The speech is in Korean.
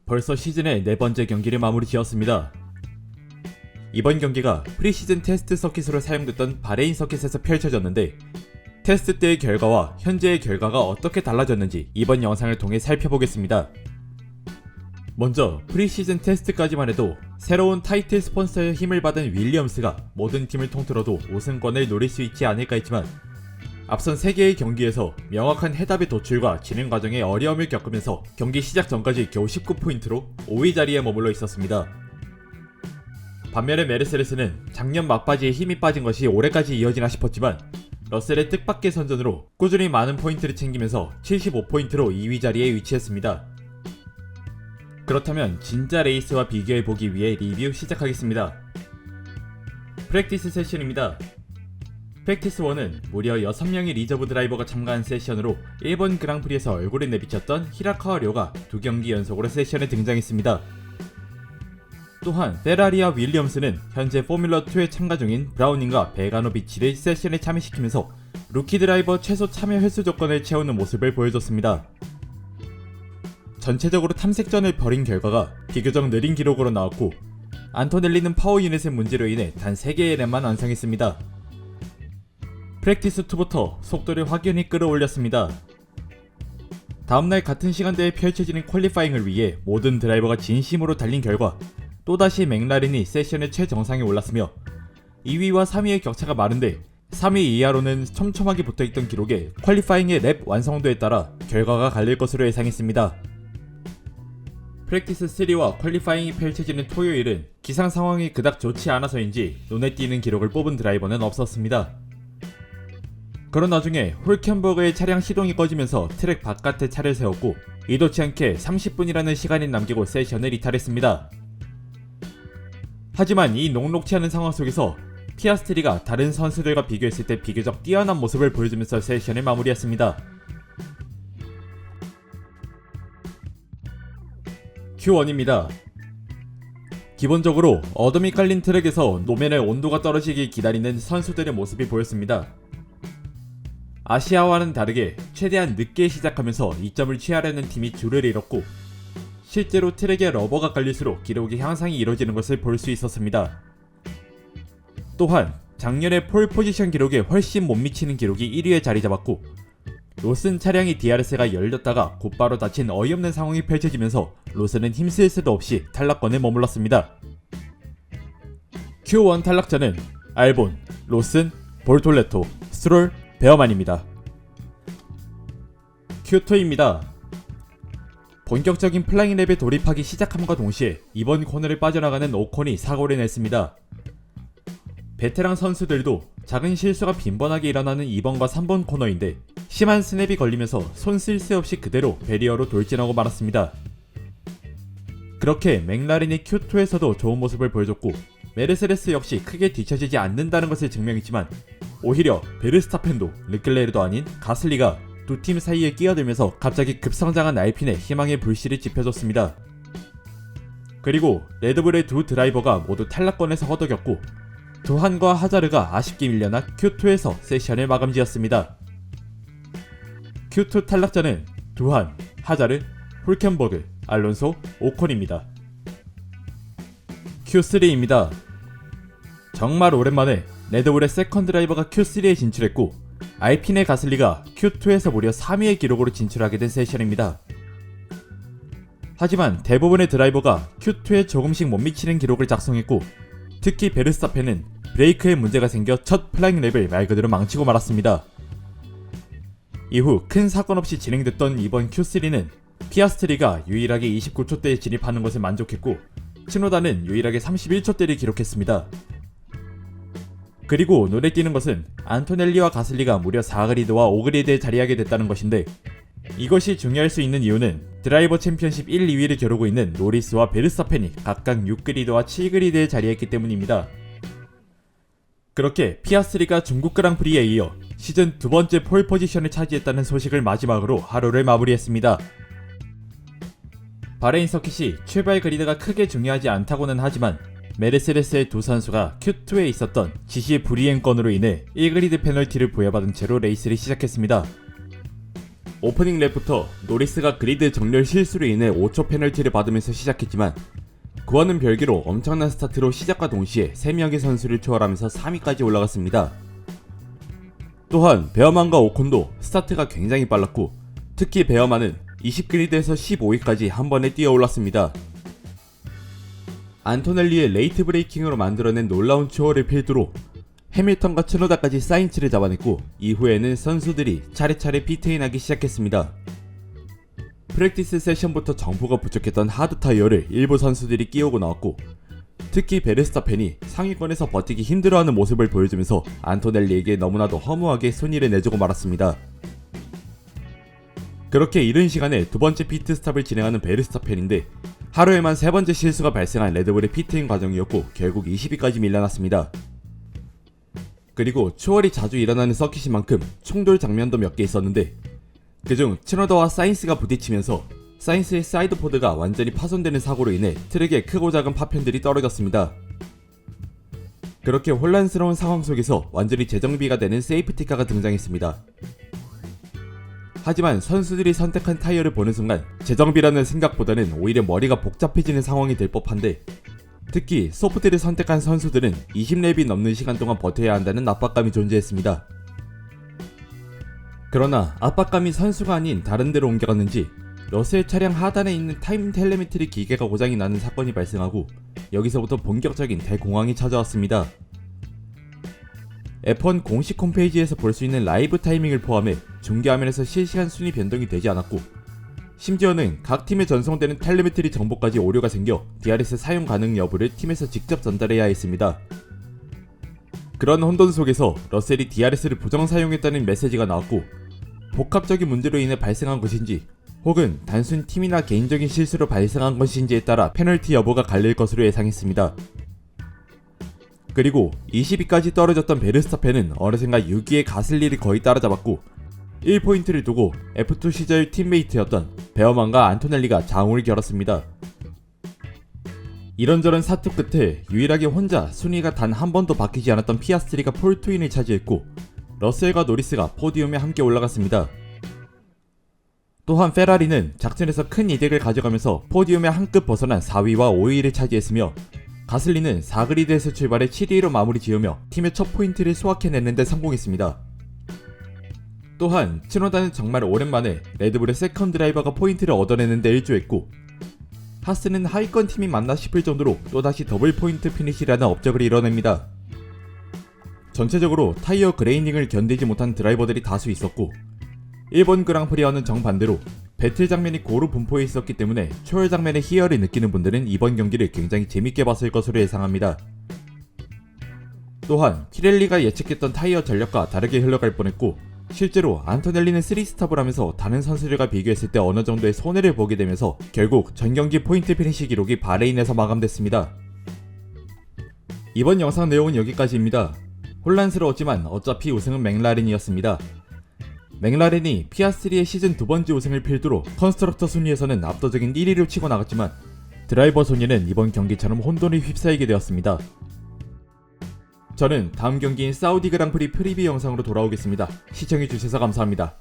벌써 시즌의 4번째 경기를 마무리 지었습니다. 이번 경기가 프리시즌 테스트 서킷으로 사용됐던 바레인 서킷에서 펼쳐졌는데 테스트 때의 결과와 현재의 결과가 어떻게 달라졌는지 이번 영상을 통해 살펴보겠습니다. 먼저 프리시즌 테스트까지만 해도 새로운 타이틀 스폰서의 힘을 받은 윌리엄스가 모든 팀을 통틀어도 우승권을 노릴 수 있지 않을까 했지만 앞선 3개의 경기에서 명확한 해답의 도출과 진행 과정에 어려움을 겪으면서 경기 시작 전까지 겨우 19포인트로 5위 자리에 머물러 있었습니다. 반면에 메르세데스는 작년 막바지에 힘이 빠진 것이 올해까지 이어지나 싶었지만 러셀의 뜻밖의 선전으로 꾸준히 많은 포인트를 챙기면서 75포인트로 2위 자리에 위치했습니다. 그렇다면 진짜 레이스와 비교해보기 위해 리뷰 시작하겠습니다. 프랙티스 세션입니다. 프랙티스 1은 무려 6명의 리저브 드라이버가 참가한 세션으로 일본 그랑프리에서 얼굴을 내비쳤던 히라카와 료가 2경기 연속으로 세션에 등장했습니다. 또한 페라리와 윌리엄스는 현재 포뮬러2에 참가 중인 브라우닝과 베가노비치를 세션에 참여시키면서 루키 드라이버 최소 참여 횟수 조건을 채우는 모습을 보여줬습니다. 전체적으로 탐색전을 벌인 결과가 비교적 느린 기록으로 나왔고 안토넬리는 파워 유닛의 문제로 인해 단 3개의 랩만 완성했습니다. 프랙티스 2부터 속도를 확연히 끌어올렸습니다. 다음날 같은 시간대에 펼쳐지는 퀄리파잉을 위해 모든 드라이버가 진심으로 달린 결과 또다시 맥라렌이 세션의 최정상에 올랐으며 2위와 3위의 격차가 많은데 3위 이하로는 촘촘하게 붙어있던 기록에 퀄리파잉의 랩 완성도에 따라 결과가 갈릴 것으로 예상했습니다. 프랙티스 3와 퀄리파잉이 펼쳐지는 토요일은 기상 상황이 그닥 좋지 않아서인지 눈에 띄는 기록을 뽑은 드라이버는 없었습니다. 그런 와중에 홀켄버그의 차량 시동이 꺼지면서 트랙 바깥에 차를 세웠고 의도치 않게 30분이라는 시간이 남기고 세션을 이탈했습니다. 하지만 이 녹록치 않은 상황 속에서 피아스트리가 다른 선수들과 비교했을 때 비교적 뛰어난 모습을 보여주면서 세션을 마무리했습니다. Q1입니다. 기본적으로 어둠이 깔린 트랙에서 노면의 온도가 떨어지길 기다리는 선수들의 모습이 보였습니다. 아시아와는 다르게 최대한 늦게 시작하면서 이점을 취하려는 팀이 줄을 잃었고 실제로 트랙에 러버가 깔릴수록 기록의 향상이 이뤄지는 것을 볼 수 있었습니다. 또한 작년의 폴 포지션 기록에 훨씬 못 미치는 기록이 1위에 자리 잡았고 로슨 차량의 DRS가 열렸다가 곧바로 닫힌 어이없는 상황이 펼쳐지면서 로슨은 힘쓸 새도 없이 탈락권에 머물렀습니다. Q1 탈락자는 알본, 로슨, 볼톨레토, 스트롤, 베어만입니다. Q2입니다. 본격적인 플라잉 랩에 돌입하기 시작함과 동시에 이번 코너를 빠져나가는 오콘이 사고를 냈습니다. 베테랑 선수들도 작은 실수가 빈번하게 일어나는 2번과 3번 코너인데 심한 스냅이 걸리면서 손 쓸 새 없이 그대로 베리어로 돌진하고 말았습니다. 그렇게 맥라렌이 Q2에서도 좋은 모습을 보여줬고 메르세데스 역시 크게 뒤처지지 않는다는 것을 증명했지만 오히려 베르스타펜도 르클레르도 아닌 가슬리가 두 팀 사이에 끼어들면서 갑자기 급성장한 알핀에 희망의 불씨를 지펴줬습니다. 그리고 레드불의 두 드라이버가 모두 탈락권에서 허덕였고 두한과 하자르가 아쉽게 밀려나 Q2에서 세션을 마감지었습니다. Q2 탈락자는 두한, 하자르, 홀켄버그, 알론소, 오콘입니다. Q3입니다. 정말 오랜만에 레드불의 세컨드 드라이버가 Q3에 진출했고 알핀의 가슬리가 Q2에서 무려 3위의 기록으로 진출하게 된 세션입니다. 하지만 대부분의 드라이버가 Q2에 조금씩 못 미치는 기록을 작성했고 특히 베르스타펜은 브레이크에 문제가 생겨 첫 플라잉 랩을 말 그대로 망치고 말았습니다. 이후 큰 사건 없이 진행됐던 이번 Q3는 피아스트리가 유일하게 29초대에 진입하는 것에 만족했고 츠노다는 유일하게 31초대를 기록했습니다. 그리고 눈에 띄는 것은 안토넬리와 가슬리가 무려 4그리드와 5그리드에 자리하게 됐다는 것인데 이것이 중요할 수 있는 이유는 드라이버 챔피언십 1, 2위를 겨루고 있는 노리스와 베르스타펜이 각각 6그리드와 7그리드에 자리했기 때문입니다. 그렇게 피아스트리가 중국 그랑프리에 이어 시즌 2번째 폴 포지션을 차지했다는 소식을 마지막으로 하루를 마무리했습니다. 바레인 서킷이 출발 그리드가 크게 중요하지 않다고는 하지만 메르세데스의 두 선수가 Q2에 있었던 지시 불이행건으로 인해 1그리드 페널티를 부여받은 채로 레이스를 시작했습니다. 오프닝 랩부터 노리스가 그리드 정렬 실수로 인해 5초 페널티를 받으면서 시작했지만 그와는 별개로 엄청난 스타트로 시작과 동시에 3명의 선수를 초월하면서 3위까지 올라갔습니다. 또한 베어만과 오콘도 스타트가 굉장히 빨랐고 특히 베어만은 20그리드에서 15위까지 한 번에 뛰어올랐습니다. 안토넬리의 레이트 브레이킹으로 만들어낸 놀라운 초월을 필두로 해밀턴과 츠노다까지 사인치를 잡아냈고 이후에는 선수들이 차례차례 피트인하기 시작했습니다. 프랙티스 세션부터 정보가 부족했던 하드 타이어를 일부 선수들이 끼우고 나왔고 특히 베르스타펜이 상위권에서 버티기 힘들어하는 모습을 보여주면서 안토넬리에게 너무나도 허무하게 순위를 내주고 말았습니다. 그렇게 이른 시간에 두 번째 피트스탑을 진행하는 베르스타펜인데 하루에만 세 번째 실수가 발생한 레드불의 피트인 과정이었고 결국 20위까지 밀려났습니다. 그리고 추월이 자주 일어나는 서킷인 만큼 충돌 장면도 몇 개 있었는데 그중 츠노다와 사인스가 부딪히면서 사인스의 사이드 포드가 완전히 파손되는 사고로 인해 트랙에 크고 작은 파편들이 떨어졌습니다. 그렇게 혼란스러운 상황 속에서 완전히 재정비가 되는 세이프티카가 등장했습니다. 하지만 선수들이 선택한 타이어를 보는 순간 재정비라는 생각보다는 오히려 머리가 복잡해지는 상황이 될 법한데 특히 소프트를 선택한 선수들은 20랩이 넘는 시간 동안 버텨야 한다는 압박감이 존재했습니다. 그러나 압박감이 선수가 아닌 다른 데로 옮겨갔는지 러셀 차량 하단에 있는 타임 텔레메트리 기계가 고장이 나는 사건이 발생하고 여기서부터 본격적인 대공황이 찾아왔습니다. F1 공식 홈페이지에서 볼 수 있는 라이브 타이밍을 포함해 중계화면에서 실시간 순위 변동이 되지 않았고 심지어는 각 팀에 전송되는 텔레메트리 정보까지 오류가 생겨 DRS 사용 가능 여부를 팀에서 직접 전달해야 했습니다. 그런 혼돈 속에서 러셀이 DRS를 부정 사용했다는 메시지가 나왔고 복합적인 문제로 인해 발생한 것인지 혹은 단순 팀이나 개인적인 실수로 발생한 것인지에 따라 페널티 여부가 갈릴 것으로 예상했습니다. 그리고 20위까지 떨어졌던 베르스타펜은 어느샌가 6위의 가슬리를 거의 따라잡았고 1포인트를 두고 F2 시절 팀메이트였던 베어만과 안토넬리가 장우를 겨뤘습니다. 이런저런 사투 끝에 유일하게 혼자 순위가 단 한 번도 바뀌지 않았던 피아스트리가 폴트윈을 차지했고 러셀과 노리스가 포디움에 함께 올라갔습니다. 또한 페라리는 작전에서 큰 이득을 가져가면서 포디움에 한 급 벗어난 4위와 5위를 차지했으며 가슬리는 4그리드에서 출발해 7위로 마무리 지으며 팀의 첫 포인트를 수확해내는데 성공했습니다. 또한 츠노다는 정말 오랜만에 레드불의 세컨 드라이버가 포인트를 얻어내는데 일조했고 하스는 하위권 팀이 맞나 싶을 정도로 또다시 더블 포인트 피니시라는 업적을 이뤄냅니다. 전체적으로 타이어 그레이닝을 견디지 못한 드라이버들이 다수 있었고 일본 그랑프리와는 정반대로 배틀 장면이 고루 분포해 있었기 때문에 초월 장면의 희열을 느끼는 분들은 이번 경기를 굉장히 재밌게 봤을 것으로 예상합니다. 또한 키렐리가 예측했던 타이어 전력과 다르게 흘러갈 뻔했고 실제로 안토넬리는 3스탑을 하면서 다른 선수들과 비교했을 때 어느 정도의 손해를 보게 되면서 결국 전경기 포인트 피니시 기록이 바레인에서 마감됐습니다. 이번 영상 내용은 여기까지입니다. 혼란스러웠지만 어차피 우승은 맥라렌이었습니다. 맥라렌이 피아스트리의 시즌 두 번째 우승을 필두로 컨스트럭터 순위에서는 압도적인 1위를 치고 나갔지만 드라이버 순위는 이번 경기처럼 혼돈을 휩싸이게 되었습니다. 저는 다음 경기인 사우디 그랑프리 프리뷰 영상으로 돌아오겠습니다. 시청해주셔서 감사합니다.